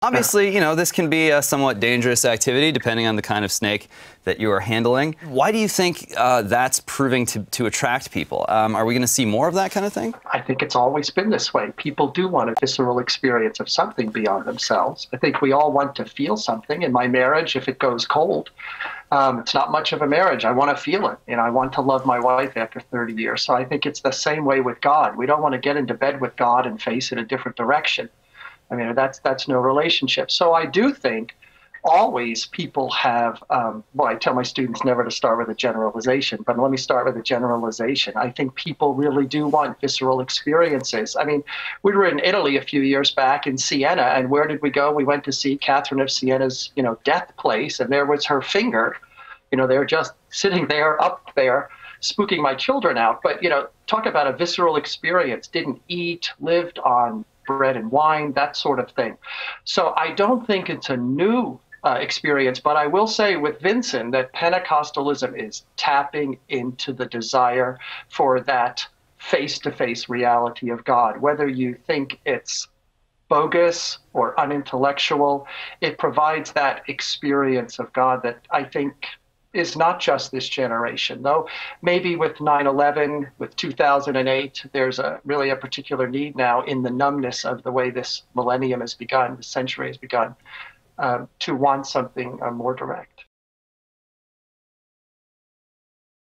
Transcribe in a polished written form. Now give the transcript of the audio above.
Obviously, you know, this can be a somewhat dangerous activity depending on the kind of snake that you are handling. Why do you think that's proving to attract people? Are we going to see more of that kind of thing? I think it's always been this way. People do want a visceral experience of something beyond themselves. I think we all want to feel something. In my marriage, if it goes cold, it's not much of a marriage. I want to feel it. You know, I want to love my wife after 30 years. So I think it's the same way with God. We don't want to get into bed with God and face it a different direction. I mean, that's no relationship. So I do think always people have, well, I tell my students never to start with a generalization, but let me start with a generalization. I think people really do want visceral experiences. I mean, we were in Italy a few years back in Siena, and where did we go? We went to see Catherine of Siena's, you know, death place, and there was her finger. You know, they're just sitting there, up there, spooking my children out. But, you know, talk about a visceral experience. Didn't eat, lived on bread and wine, that sort of thing. So I don't think it's a new experience, but I will say with Vincent that Pentecostalism is tapping into the desire for that face-to-face reality of God. Whether you think it's bogus or unintellectual, it provides that experience of God that I think is not just this generation, though maybe with 9/11, with 2008, there's really a particular need now in the numbness of the way this millennium has begun, the century has begun, to want something more direct.